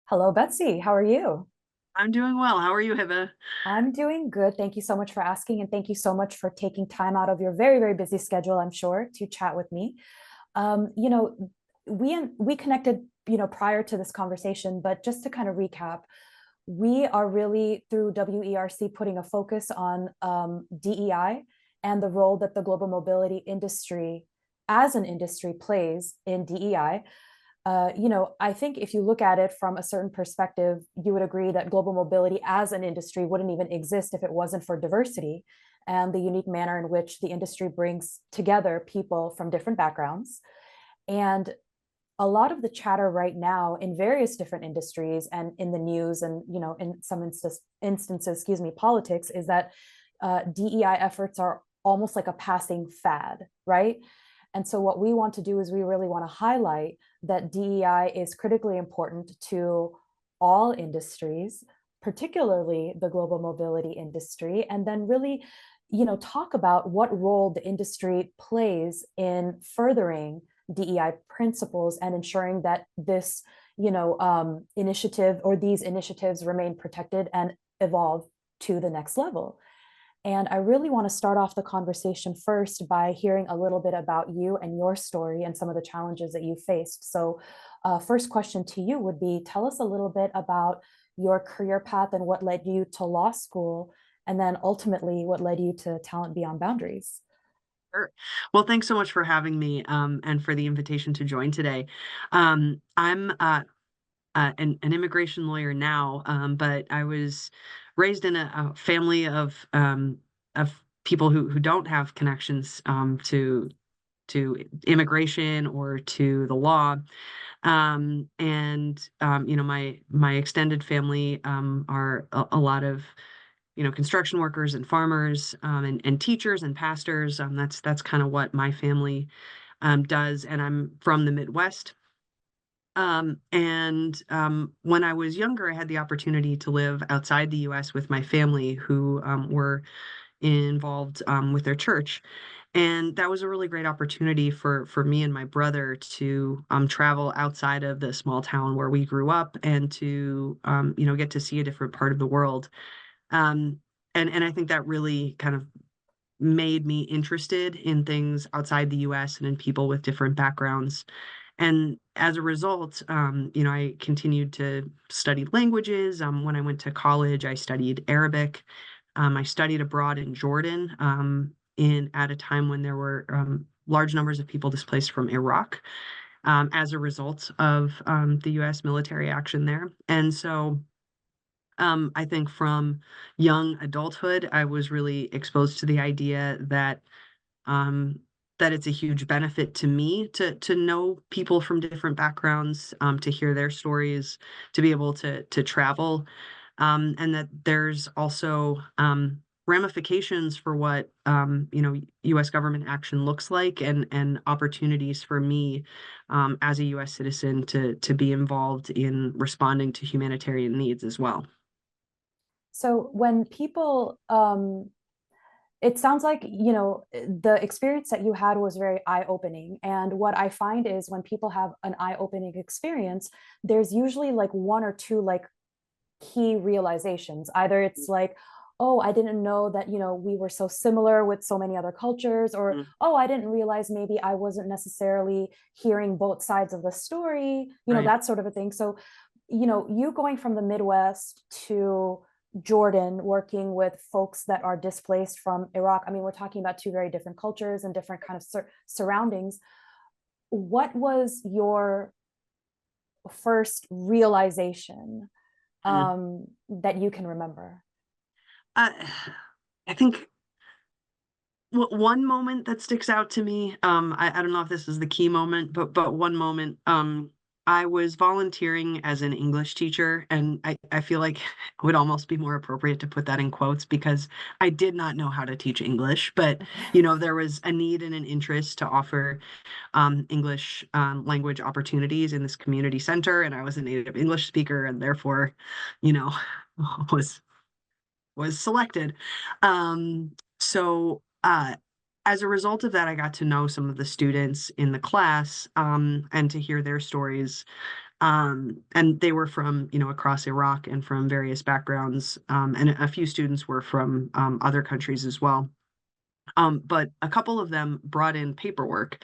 Hello, Betsy. How are you? I'm doing well. How are you, Hiba? I'm doing good. Thank you so much for asking, and thank you so much for taking time out of your very, very busy schedule, I'm sure, to chat with me. Um, you know, we connected, prior to this conversation, but just to kind of recap, we are really through WERC putting a focus on DEI and the role that the global mobility industry as an industry plays in DEI. I think if you look at it from a certain perspective, you would agree that global mobility as an industry wouldn't even exist if it wasn't for diversity and the unique manner in which the industry brings together people from different backgrounds. And a lot of the chatter right now in various different industries and in the news and in some instances, excuse me, politics, is that DEI efforts are almost like a passing fad, right? And so what we want to do is we really want to highlight that DEI is critically important to all industries, particularly the global mobility industry, and then really, talk about what role the industry plays in furthering DEI principles and ensuring that this, initiative or these initiatives remain protected and evolve to the next level. And I really want to start off the conversation first by hearing a little bit about you and your story and some of the challenges that you faced. So, first question to you would be, tell us a little bit about your career path and what led you to law school, and then ultimately what led you to Talent Beyond Boundaries. Sure. Well, thanks so much for having me and for the invitation to join today. I'm an immigration lawyer now, but I was raised in a family of people who don't have connections to immigration or to the law. My extended family are a lot of construction workers and farmers and teachers and pastors. That's kind of what my family does, and I'm from the Midwest. When I was younger, I had the opportunity to live outside the U.S. with my family, who were involved with their church. And that was a really great opportunity for me and my brother to travel outside of the small town where we grew up and to get to see a different part of the world. Um, and I think that really kind of made me interested in things outside the US and in people with different backgrounds. And as a result, I continued to study languages. When I went to college, I studied Arabic. I studied abroad in Jordan in at a time when there were large numbers of people displaced from Iraq as a result of the U.S. military action there. And so I think from young adulthood, I was really exposed to the idea um, that it's a huge benefit to me to know people from different backgrounds, to hear their stories, to be able to travel, and that there's also ramifications for what U.S. government action looks like, and opportunities for me as a U.S. citizen to be involved in responding to humanitarian needs as well. So when people, it sounds like, the experience that you had was very eye-opening. And what I find is when people have an eye-opening experience, there's usually like one or two like key realizations. Either it's like, oh, I didn't know that, we were so similar with so many other cultures, or, Mhm. oh, I didn't realize maybe I wasn't necessarily hearing both sides of the story, Right. that sort of a thing. So, you going from the Midwest to Jordan, working with folks that are displaced from Iraq. I mean, we're talking about two very different cultures and different kind of surroundings. What was your first realization Mhm. that you can remember? Uh, I think one moment that sticks out to me, I don't know if this is the key moment, but one moment, I was volunteering as an English teacher, and I feel like it would almost be more appropriate to put that in quotes because I did not know how to teach English, but Okay. there was a need and an interest to offer English language opportunities in this community center, and I was a native English speaker, and therefore, you know, was was selected. So as a result of that, I got to know some of the students in the class, and to hear their stories. And they were from, across Iraq and from various backgrounds. And a few students were from other countries as well. But a couple of them brought in paperwork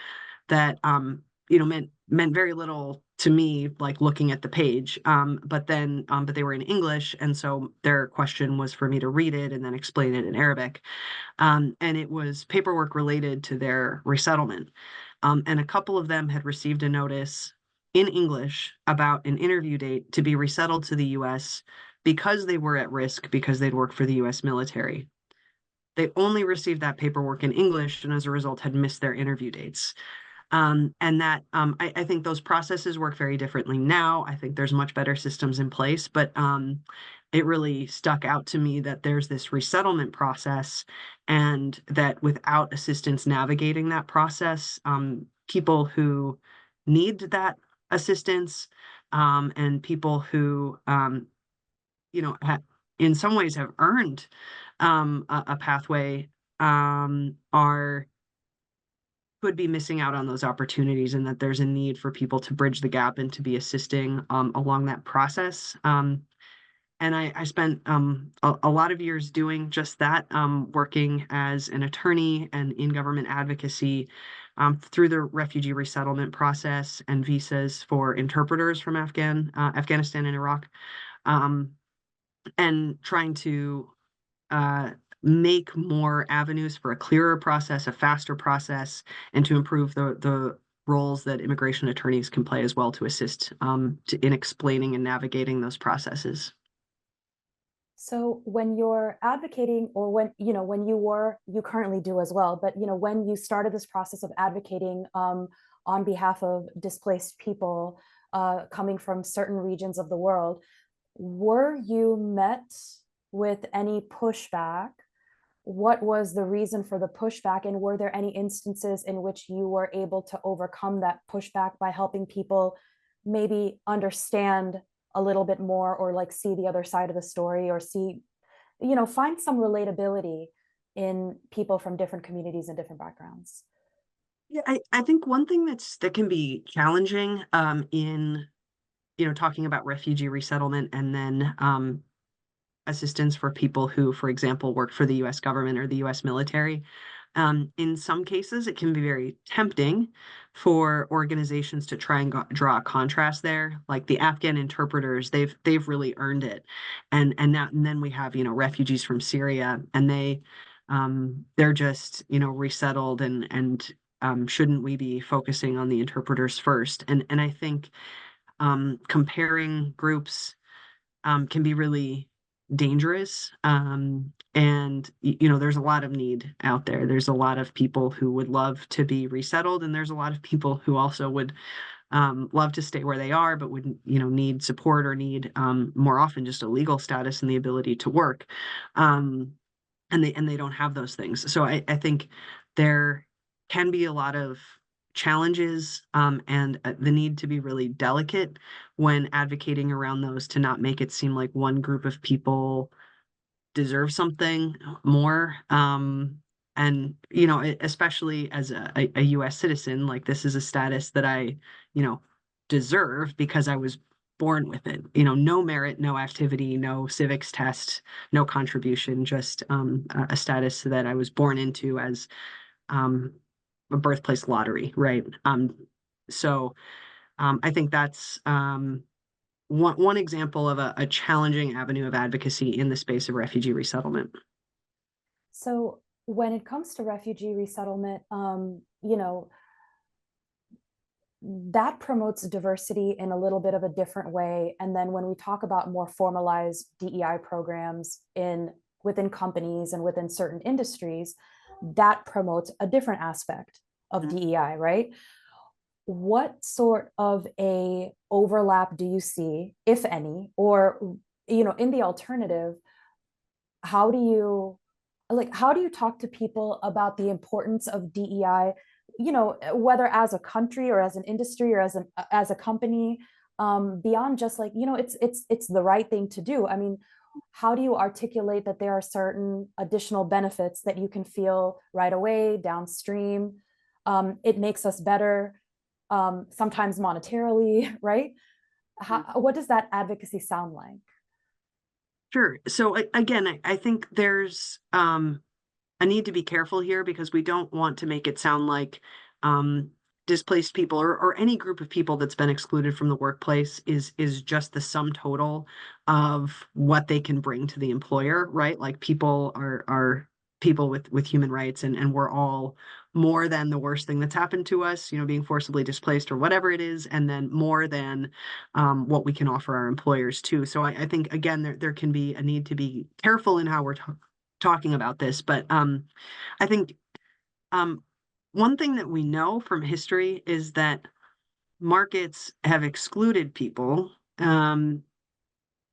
that meant very little to me, like looking at the page. But they were in English, and so their question was for me to read it and then explain it in Arabic. And it was paperwork related to their resettlement. And a couple of them had received a notice in English about an interview date to be resettled to the U.S. because they were at risk because they'd worked for the U.S. military. They only received that paperwork in English and as a result had missed their interview dates. And that I think those processes work very differently now. I think there's much better systems in place, but it really stuck out to me that there's this resettlement process and that without assistance navigating that process, people who need that assistance and people who, in some ways have earned a pathway are could be missing out on those opportunities, and that there's a need for people to bridge the gap and to be assisting along that process. And I spent a lot of years doing just that, working as an attorney and in government advocacy through the refugee resettlement process and visas for interpreters from Afghanistan and Iraq, and trying to uh, make more avenues for a clearer process, a faster process, and to improve the roles that immigration attorneys can play as well to assist in explaining and navigating those processes. So when you're advocating, or when you currently do as well, but when you started this process of advocating on behalf of displaced people coming from certain regions of the world, were you met with any pushback? What was the reason for the pushback? And were there any instances in which you were able to overcome that pushback by helping people maybe understand a little bit more, or like see the other side of the story, or find some relatability in people from different communities and different backgrounds? Yeah, I think one thing that can be challenging in talking about refugee resettlement and then assistance for people who, for example, work for the U.S. government or the U.S. military. In some cases, it can be very tempting for organizations to try and draw a contrast there. Like the Afghan interpreters, they've really earned it, and then we have refugees from Syria, and they're just resettled, and shouldn't we be focusing on the interpreters first? And I think comparing groups can be really dangerous. And there's a lot of need out there. There's a lot of people who would love to be resettled, and there's a lot of people who also would love to stay where they are, but would need support or need more often just a legal status and the ability to work. And they don't have those things. So I think there can be a lot of challenges and the need to be really delicate when advocating around those, to not make it seem like one group of people deserve something more. And especially as a U.S. citizen, like this is a status that I deserve because I was born with it. No merit, no activity, no civics test, no contribution, just a status that I was born into as a birthplace lottery, right? So I think that's one example of a challenging avenue of advocacy in the space of refugee resettlement. So when it comes to refugee resettlement, that promotes diversity in a little bit of a different way. And then when we talk about more formalized DEI programs within companies and within certain industries, that promotes a different aspect of DEI, right? What sort of a overlap do you see, if any, or in the alternative, how do you talk to people about the importance of DEI, whether as a country or as an industry or as a company, beyond just like, it's the right thing to do. I mean, how do you articulate that there are certain additional benefits that you can feel right away downstream? It makes us better, sometimes monetarily, right? What does that advocacy sound like? Sure. So again, I think there's I need to be careful here because we don't want to make it sound like um, displaced people or any group of people that's been excluded from the workplace is just the sum total of what they can bring to the employer, right? Like people are people with human rights and we're all more than the worst thing that's happened to us, being forcibly displaced or whatever it is, and then more than what we can offer our employers too. So I think again there can be a need to be careful in how we're talking about this, but I think um, one thing that we know from history is that markets have excluded people in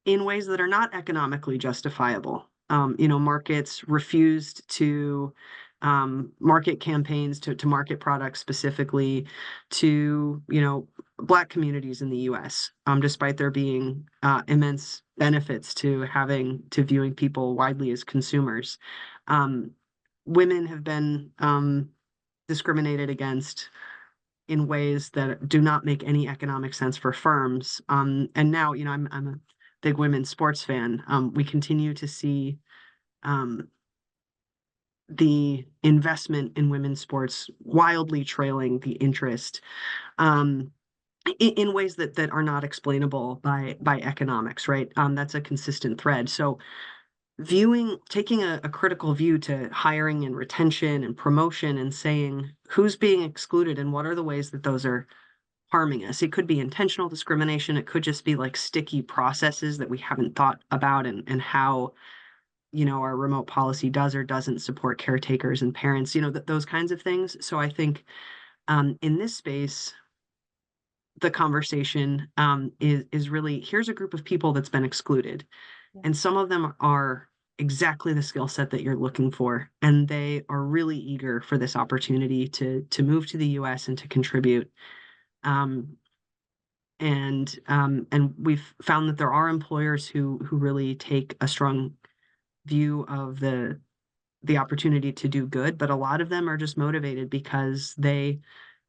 ways that are not economically justifiable. Markets refused to market campaigns to market products specifically to, Black communities in the US, despite there being immense benefits to viewing people widely as consumers. Um, Women have been discriminated against in ways that do not make any economic sense for firms. And now, I'm a big women's sports fan. We continue to see um, the investment in women's sports wildly trailing the interest um, in ways that are not explainable by economics, right? That's a consistent thread. So taking a critical view to hiring and retention and promotion and saying who's being excluded and what are the ways that those are harming us. It could be intentional discrimination. It could just be like sticky processes that we haven't thought about and how, our remote policy does or doesn't support caretakers and parents, those kinds of things. So I think in this space, the conversation is really here's a group of people that's been excluded, Yeah. and some of them are exactly the skill set that you're looking for, and they are really eager for this opportunity to move to the US and to contribute. Um, and we've found that there are employers who really take a strong view of the opportunity to do good, but a lot of them are just motivated because they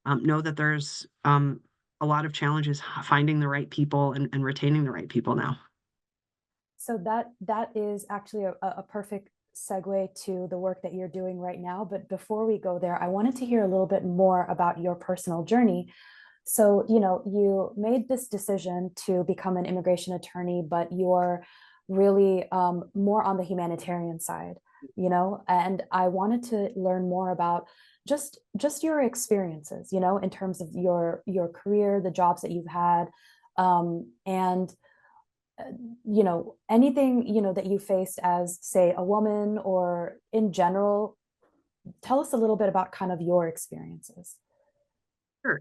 know that there's a lot of challenges finding the right people and retaining the right people now. So that is actually a perfect segue to the work that you're doing right now. But before we go there, I wanted to hear a little bit more about your personal journey. So, you made this decision to become an immigration attorney, but you're really more on the humanitarian side, and I wanted to learn more about just your experiences, in terms of your career, the jobs that you've had, and anything, that you faced as, say, a woman or in general. Tell us a little bit about kind of your experiences. Sure.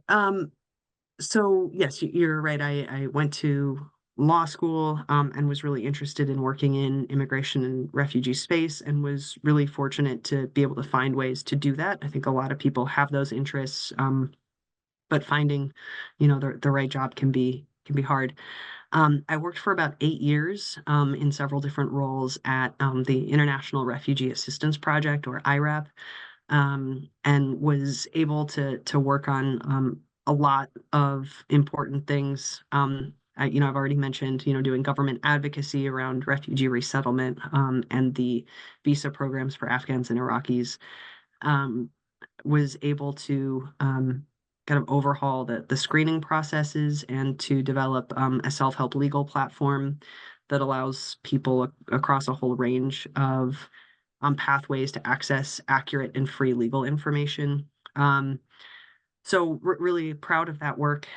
So yes, you're right. I went to law school and was really interested in working in immigration and refugee space, and was really fortunate to be able to find ways to do that. I think a lot of people have those interests, but finding, the right job can be hard. I worked for about 8 years in several different roles at the International Refugee Assistance Project, or IRAP, and was able to work on a lot of important things. I've already mentioned, doing government advocacy around refugee resettlement and the visa programs for Afghans and Iraqis. Um, was able to kind of overhaul the screening processes and to develop a self-help legal platform that allows people across a whole range of pathways to access accurate and free legal information. So really proud of that work.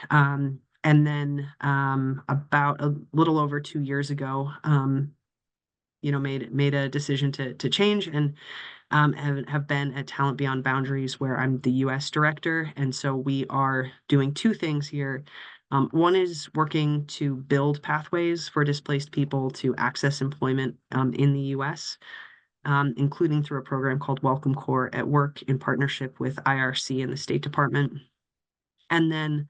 And then about a little over 2 years ago, made a decision to change and have been at Talent Beyond Boundaries, where I'm the US director. And so we are doing two things here. One is working to build pathways for displaced people to access employment in the US, including through a program called Welcome Corps at Work in partnership with IRC and the State Department. And then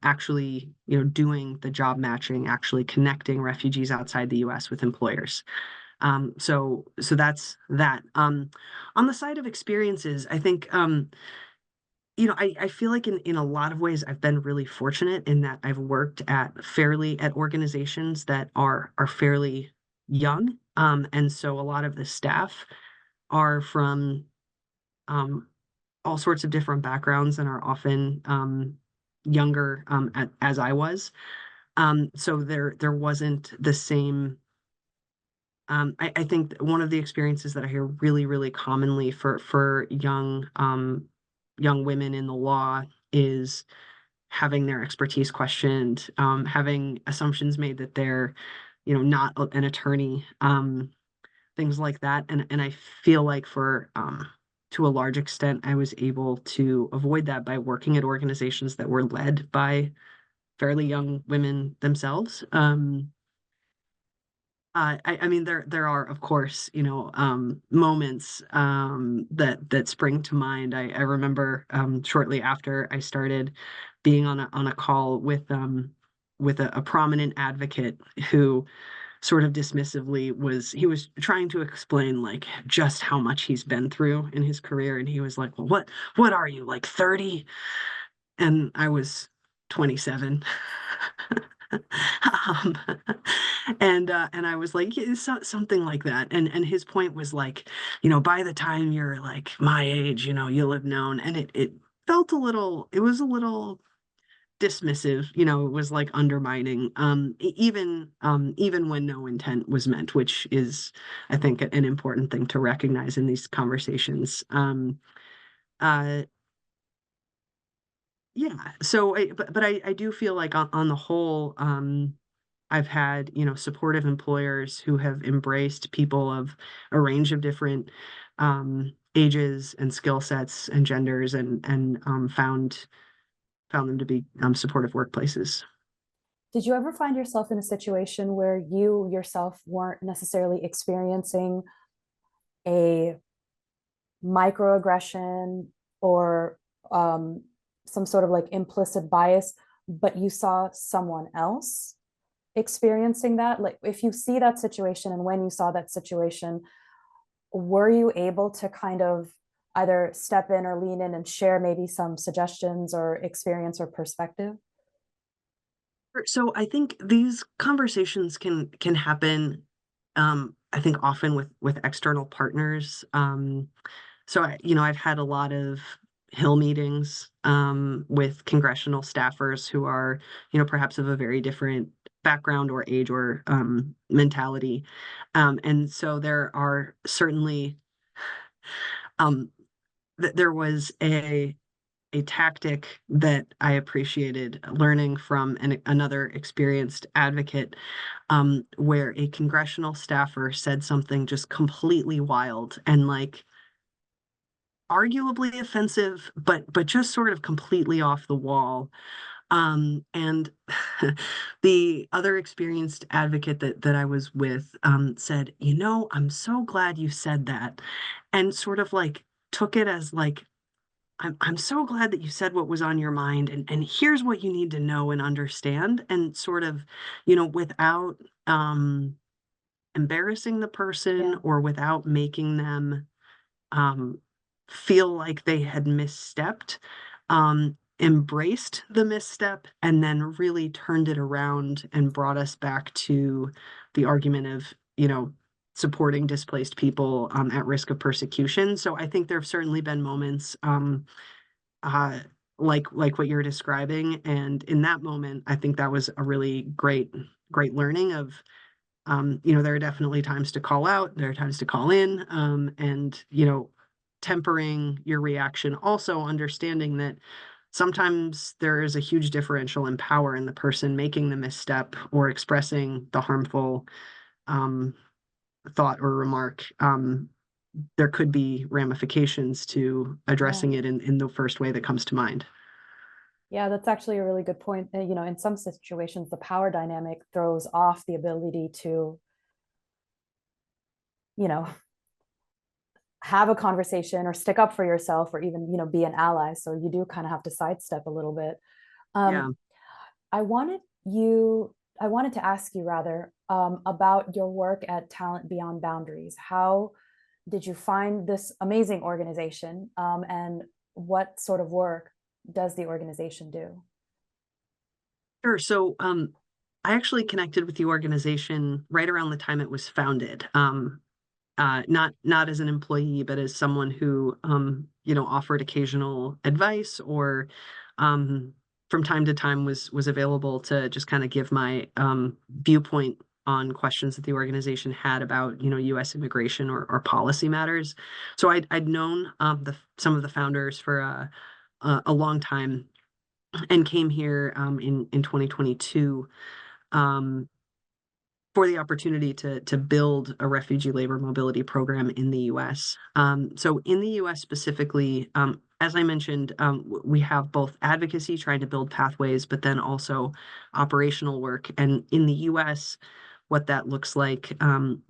actually, doing the job matching, actually connecting refugees outside the US with employers. So that's that. On the side of experiences, I think, I feel like in a lot of ways I've been really fortunate in that I've worked at organizations that are fairly young. And so a lot of the staff are from um, all sorts of different backgrounds and are often younger as I was. So there wasn't the same. I think one of the experiences that I hear really, really commonly for young women in the law is having their expertise questioned, having assumptions made that they're, not an attorney, things like that. And I feel like to a large extent, I was able to avoid that by working at organizations that were led by fairly young women themselves. I mean, there are, of course, moments that spring to mind. I remember shortly after I started being on a call with a prominent advocate who sort of dismissively he was trying to explain like just how much he's been through in his career, and he was like, "Well, what are you, like 30?" And I was 27. um, and I was like, yeah, something like that. And his point was like, by the time you're like my age, you'll have known. And it felt it was a little dismissive, it was like undermining, even when no intent was meant, which is, I think, an important thing to recognize in these conversations. Uh, yeah. So, but I do feel like on the whole, I've had, supportive employers who have embraced people of a range of different ages and skill sets and genders, and found them to be supportive workplaces. Did you ever find yourself in a situation where you yourself weren't necessarily experiencing a microaggression or um, some sort of like implicit bias, but you saw someone else experiencing that? Like, if you see that situation and when you saw that situation, were you able to kind of either step in or lean in and share maybe some suggestions or experience or perspective? So I think these conversations can happen, I think often with external partners. So I've had a lot of Hill meetings with congressional staffers who are, perhaps of a very different background or age or mentality. And so there are certainly um, there was a tactic that I appreciated learning from another experienced advocate, where a congressional staffer said something just completely wild and like arguably offensive, but just sort of completely off the wall. And the other experienced advocate that I was with said, I'm so glad you said that, and sort of like took it as like, I'm so glad that you said what was on your mind, and here's what you need to know and understand, and sort of, without embarrassing the person Yeah. or without making them um, feel like they had misstepped, embraced the misstep, and then really turned it around and brought us back to the argument of, supporting displaced people at risk of persecution. So I think there have certainly been moments uh, like what you're describing, and in that moment, I think that was a really great learning of there are definitely times to call out, there are times to call in, and tempering your reaction, also understanding that sometimes there is a huge differential in power in the person making the misstep or expressing the harmful um, thought or remark. There could be ramifications to Yeah. addressing it in the first way that comes to mind. Yeah, that's actually a really good point. In some situations, the power dynamic throws off the ability to, you know, have a conversation or stick up for yourself or even, be an ally. So you do kind of have to sidestep a little bit. Yeah. Um, I wanted you, I wanted to ask you rather about your work at Talent Beyond Boundaries. How did you find this amazing organization? And what sort of work does the organization do? Sure. So, I actually connected with the organization right around the time it was founded. Not as an employee, but as someone who, offered occasional advice or, um, from time to time was available to just kind of give my viewpoint on questions that the organization had about, U.S. immigration or policy matters. So I'd known some of the founders for a long time and came here in 2022 um, for the opportunity to build a refugee labor mobility program in the U.S. So in the U.S. specifically, as I mentioned, we have both advocacy trying to build pathways, but then also operational work. And in the U.S., what that looks like,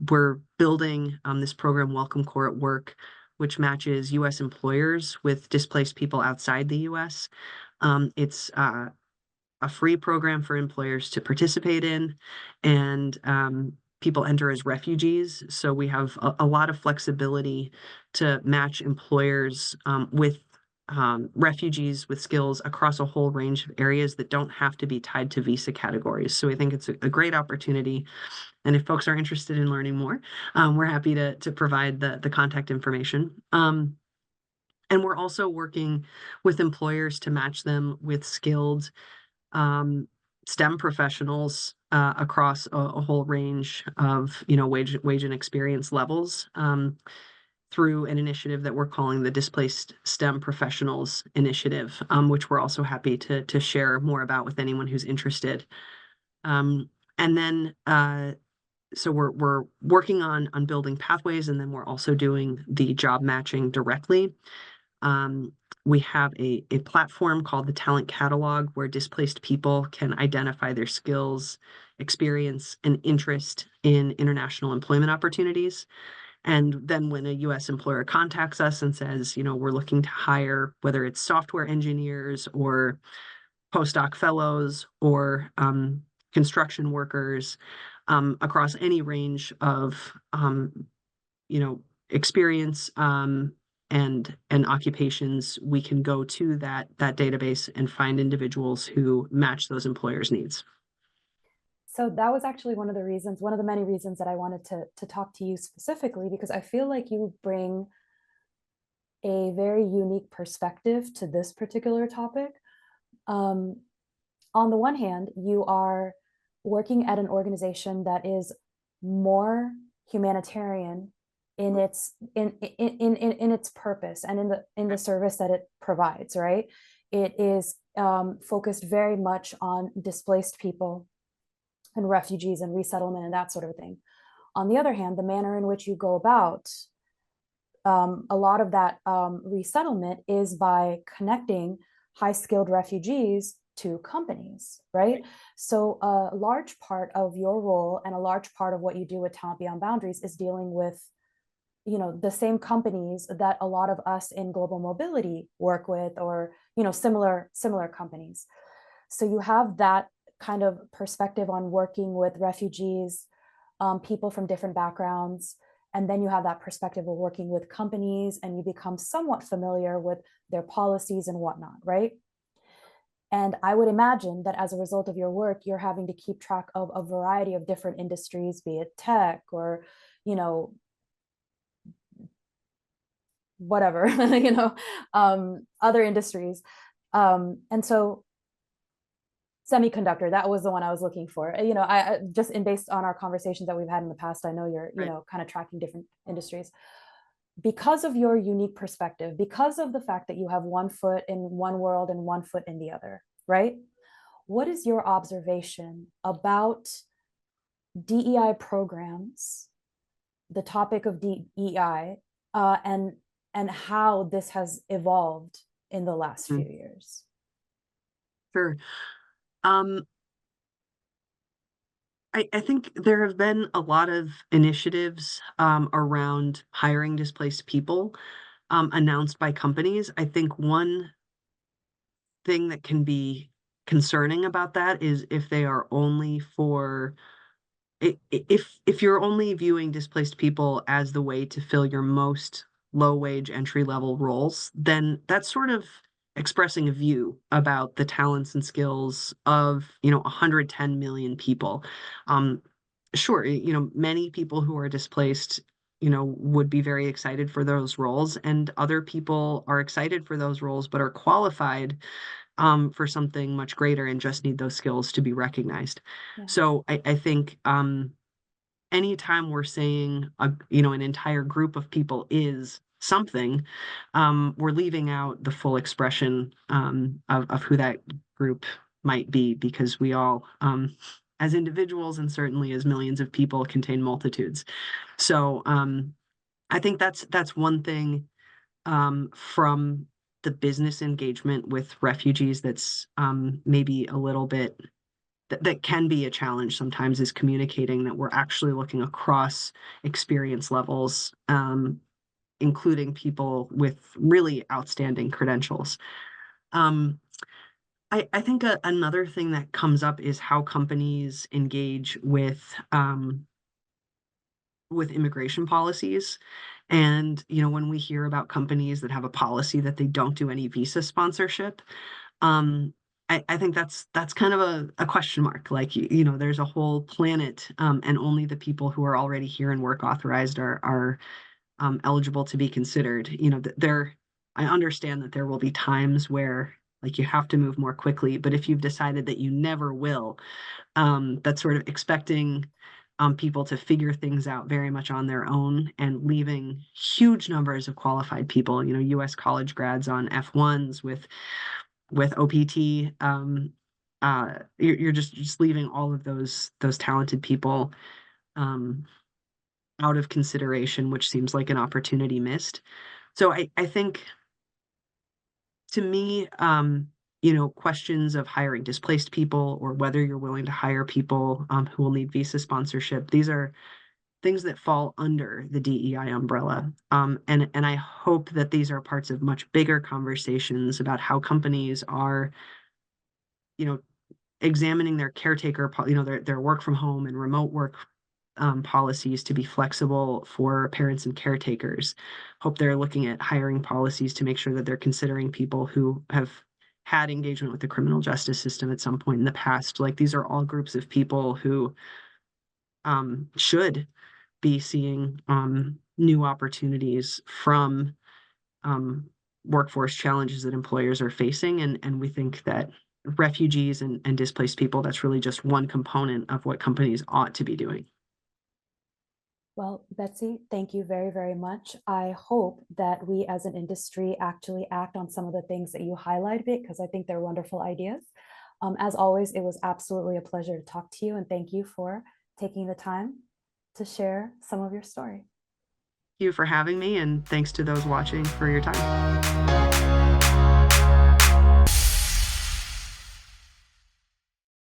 we're building this program, Welcome Core at Work, which matches U.S. employers with displaced people outside the U.S. It's a free program for employers to participate in, and people enter as refugees. So we have a lot of flexibility to match employers with refugees with skills across a whole range of areas that don't have to be tied to visa categories. So I think it's a great opportunity. And if folks are interested in learning more, we're happy to provide the contact information. And we're also working with employers to match them with skilled um, STEM professionals across a whole range of wage and experience levels through an initiative that we're calling the Displaced STEM Professionals Initiative, which we're also happy to share more about with anyone who's interested. And then so we're working on building pathways, and then we're also doing the job matching directly. Um, we have a platform called the Talent Catalog where displaced people can identify their skills, experience, and interest in international employment opportunities. And then when a US employer contacts us and says, we're looking to hire, whether it's software engineers or postdoc fellows or construction workers across any range of you know, experience and occupations, we can go to that database and find individuals who match those employers' needs. So that was actually one of the reasons, one of the many reasons that I wanted to talk to you specifically, because I feel like you bring a very unique perspective to this particular topic. Um, on the one hand, you are working at an organization that is more humanitarian in its purpose and in the service that it provides, right? It is focused very much on displaced people and refugees and resettlement and that sort of thing. On the other hand, the manner in which you go about a lot of that resettlement is by connecting high-skilled refugees to companies, right? So a large part of your role and a large part of what you do with Talent Beyond Boundaries is dealing with, the same companies that a lot of us in global mobility work with, or, similar companies. So you have that kind of perspective on working with refugees, people from different backgrounds, and then you have that perspective of working with companies, and you become somewhat familiar with their policies and whatnot, right? And I would imagine that as a result of your work, you're having to keep track of a variety of different industries, be it tech or, whatever, other industries. And so semiconductor, that was the one I was looking for. I just based on our conversations that we've had in the past, I know you're, Right. kind of tracking different industries. Because of your unique perspective, because of the fact that you have one foot in one world and one foot in the other, right? What is your observation about DEI programs, the topic of DEI, and how this has evolved in the last few Mm, years? sure. Um, I think there have been a lot of initiatives around hiring displaced people announced by companies. I think one thing that can be concerning about that is if they are only for if you're only viewing displaced people as the way to fill your most low wage entry level roles, then that's sort of expressing a view about the talents and skills of 110 million people. um sure, many people who are displaced would be very excited for those roles, and other people are excited for those roles but are qualified for something much greater and just need those skills to be recognized. Yeah. So I think anytime we're saying an entire group of people is something, we're leaving out the full expression of who that group might be, because we all, as individuals and certainly as millions of people, contain multitudes. So I think that's one thing from the business engagement with refugees that's maybe a little bit that can be a challenge sometimes, is communicating that we're actually looking across experience levels, including people with really outstanding credentials. Um, I think another thing that comes up is how companies engage with immigration policies. And, when we hear about companies that have a policy that they don't do any visa sponsorship, um, I think that's kind of a question mark. Like, there's a whole planet, and only the people who are already here and work authorized are eligible to be considered. I understand that there will be times where, like, you have to move more quickly, but if you've decided that you never will, that's sort of expecting people to figure things out very much on their own, and leaving huge numbers of qualified people, U.S. college grads on F1s with OPT. You're just leaving all of those talented people um, out of consideration, which seems like an opportunity missed. So I think, to me, questions of hiring displaced people, or whether you're willing to hire people who will need visa sponsorship, these are things that fall under the DEI umbrella. And I hope that these are parts of much bigger conversations about how companies are, examining their caretaker, their work from home and remote work policies to be flexible for parents and caretakers. Hope they're looking at hiring policies to make sure that they're considering people who have had engagement with the criminal justice system at some point in the past. Like, these are all groups of people who should be seeing new opportunities from workforce challenges that employers are facing. And we think that refugees and displaced people, that's really just one component of what companies ought to be doing. Well, Betsy, thank you very, very much. I hope that we as an industry actually act on some of the things that you highlighted, because I think they're wonderful ideas. As always, it was absolutely a pleasure to talk to you, and thank you for taking the time to share some of your story. Thank you for having me, and thanks to those watching for your time.